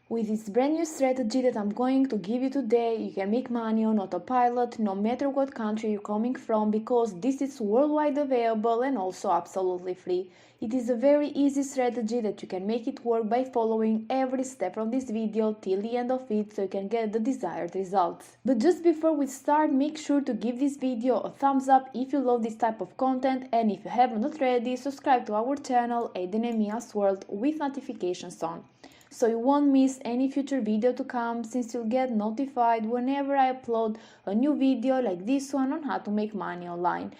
With this brand new strategy that I'm going to give you today, you can make money on autopilot no matter what country you're coming from, because this is worldwide available and also absolutely free. It is a very easy strategy that you can make it work by following every step from this video till the end of it so you can get the desired results. But just before we start, make sure to give this video a thumbs up if you love this type of content, and if you haven't already, subscribe to our channel Aiden and Mia's World with notifications on, so you won't miss any future video to come, since you'll get notified whenever I upload a new video like this one on how to make money online.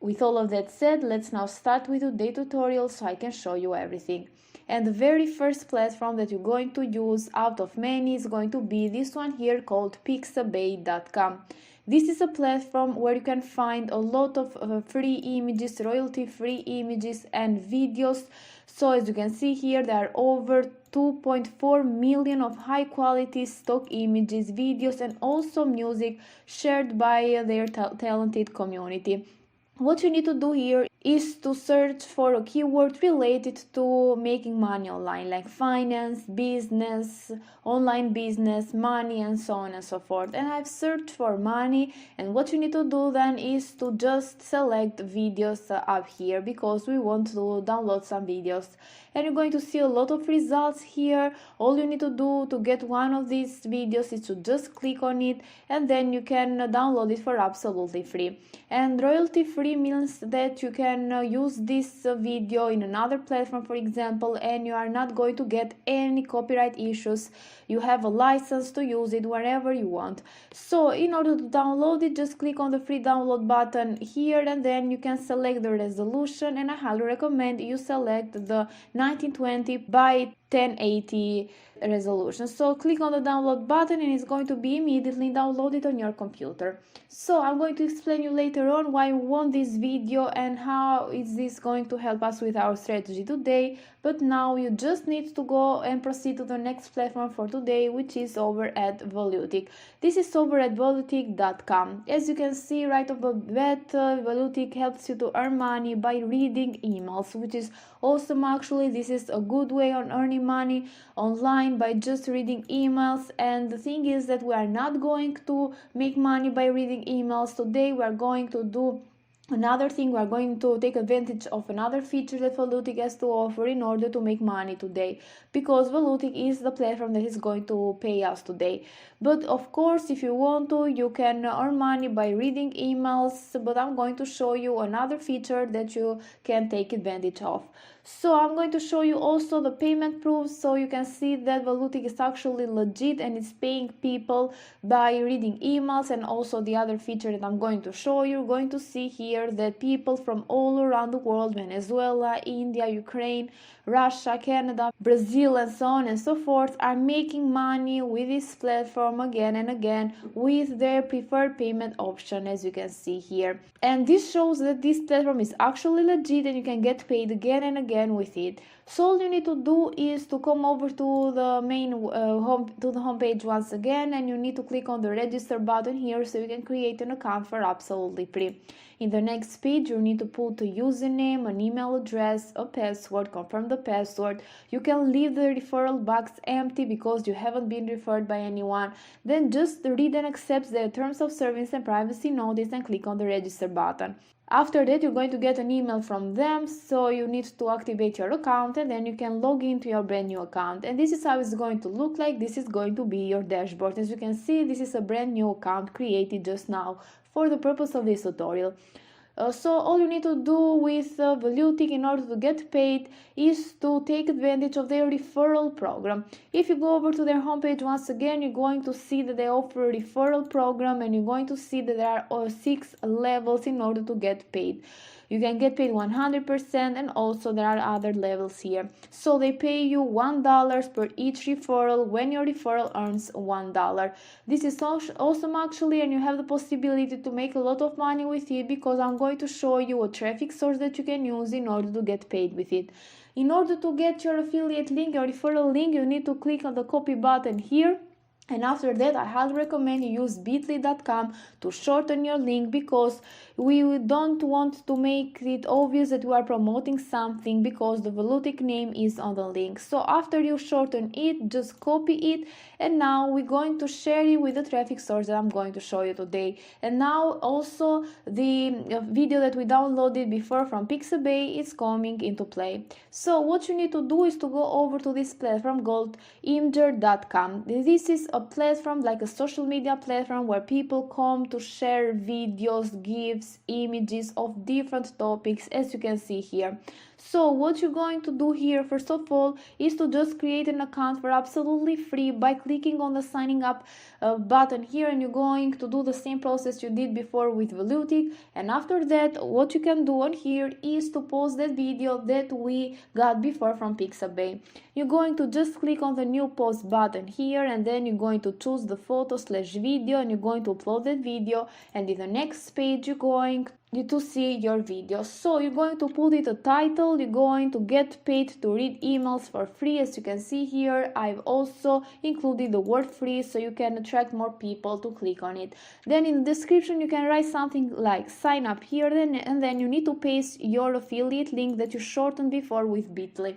With all of that said, let's now start with today's tutorial so I can show you everything. And the very first platform that you're going to use out of many is going to be this one here called Pixabay.com. This is a platform where you can find a lot of free images, royalty-free images and videos. So as you can see here, there are over 2.4 million of high-quality stock images, videos and also music shared by their talented community. What you need to do here is to search for a keyword related to making money online, like finance, business, online business, money, and so on and so forth. And I've searched for money, and what you need to do then is to just select videos up here, because we want to download some videos. And you're going to see a lot of results here. All you need to do to get one of these videos is to just click on it, and then you can download it for absolutely free. And royalty free means that you can use this video in another platform, for example, and you are not going to get any copyright issues. You have a license to use it wherever you want. So in order to download it, just click on the free download button here, and then you can select the resolution, and I highly recommend you select the 1920 by 1080 resolution. So click on the download button and it's going to be immediately downloaded on your computer. So I'm going to explain you later on why we want this video and how is this going to help us with our strategy today. But now you just need to go and proceed to the next platform for today, which is over at Volutik. This is over at Volutik.com. As you can see right off the bat, Volutik helps you to earn money by reading emails, which is awesome. Actually, this is a good way on earning money online by just reading emails. And the thing is that we are not going to make money by reading emails today. We are going to do another thing. We are going to take advantage of another feature that Volutik has to offer in order to make money today, because Volutik is the platform that is going to pay us today. But of course, if you want to, you can earn money by reading emails, but I'm going to show you another feature that you can take advantage of. So I'm going to show you also the payment proofs, so you can see that Volutik is actually legit and it's paying people by reading emails. And also the other feature that I'm going to show you, you're going to see here that people from all around the world, Venezuela, India, Ukraine, Russia, Canada, Brazil, and so on and so forth, are making money with this platform again and again with their preferred payment option, as you can see here. And this shows that this platform is actually legit and you can get paid again and again with it. So all you need to do is to come over to the main homepage once again, and you need to click on the register button here so you can create an account for absolutely free. In the next page, you need to put a username, an email address, a password, confirm the password. You can leave the referral box empty because you haven't been referred by anyone. Then just read and accept the terms of service and privacy notice and click on the register button. After that, you're going to get an email from them, so you need to activate your account, and then you can log into your brand new account. And this is how it's going to look like. This is going to be your dashboard. As you can see, this is a brand new account created just now for the purpose of this tutorial. So all you need to do with Volutik in order to get paid is to take advantage of their referral program. If you go over to their homepage once again, you're going to see that they offer a referral program, and you're going to see that there are 6 levels in order to get paid. You can get paid 100%, and also there are other levels here. So they pay you $1 per each referral when your referral earns $1. This is awesome actually, and you have the possibility to make a lot of money with it, because I'm going to show you a traffic source that you can use in order to get paid with it. In order to get your affiliate link, your referral link, you need to click on the copy button here. And after that, I highly recommend you use bit.ly.com to shorten your link, because we don't want to make it obvious that we are promoting something, because the Volutik name is on the link. So after you shorten it, just copy it. And now we're going to share it with the traffic source that I'm going to show you today. And now also the video that we downloaded before from Pixabay is coming into play. So what you need to do is to go over to this platform called imgur.com. This is a platform, like a social media platform, where people come to share videos, gifs, images of different topics, as you can see here. So what you're going to do here, first of all, is to just create an account for absolutely free by clicking on the signing up button here, and you're going to do the same process you did before with Volutik. And after that, what you can do on here is to post that video that we got before from Pixabay. You're going to just click on the new post button here, and then you're going to choose the photo/video, and you're going to upload that video. And in the next page, you're going to see your video. So you're going to put it a title. You're going to get paid to read emails for free. As you can see here, I've also included the word free so you can attract more people to click on it. Then in the description you can write something like sign up here, and then you need to paste your affiliate link that you shortened before with bit.ly.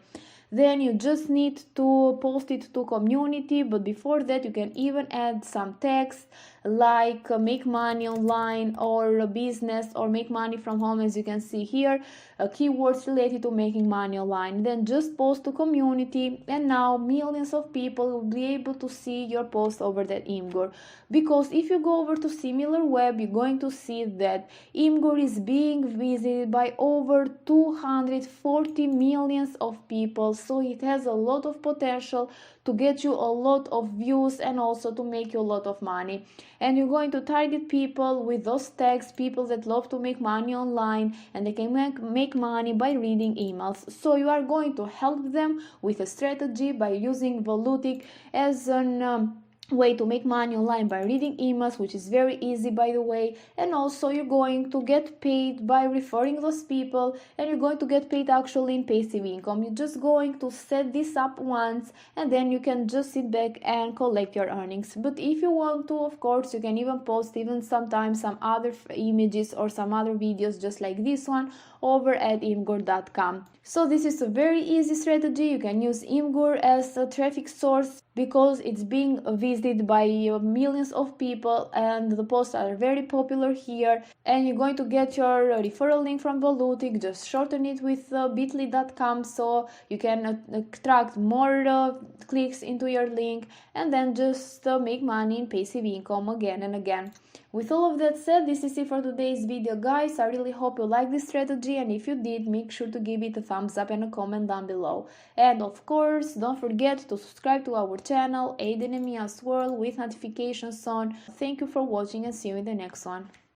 Then you just need to post it to community, but before that you can even add some text like make money online, or business, or make money from home, as you can see here, keywords related to making money online. Then just post to community, and now millions of people will be able to see your post over that Imgur. Because if you go over to similar web, you're going to see that Imgur is being visited by over 240 millions of people. So it has a lot of potential to get you a lot of views, and also to make you a lot of money. And you're going to target people with those tags, people that love to make money online, and they can make money by reading emails. So you are going to help them with a strategy by using Volutik as an way to make money online by reading emails, which is very easy, by the way. And also you're going to get paid by referring those people, and you're going to get paid actually in passive income. You're just going to set this up once, and then you can just sit back and collect your earnings. But if you want to, of course, you can even post even sometimes some other images or some other videos just like this one over at imgur.com. So this is a very easy strategy. You can use Imgur as a traffic source because it's being visited by millions of people, and the posts are very popular here. And you're going to get your referral link from Volutik. Just shorten it with bit.ly.com so you can attract more clicks into your link, and then just make money in passive income again and again. With all of that said, this is it for today's video, guys. I really hope you like this strategy, and if you did, make sure to give it a thumbs up and a comment down below. And of course, don't forget to subscribe to our channel, Aiden and Mia's World, with notifications on. Thank you for watching, and see you in the next one.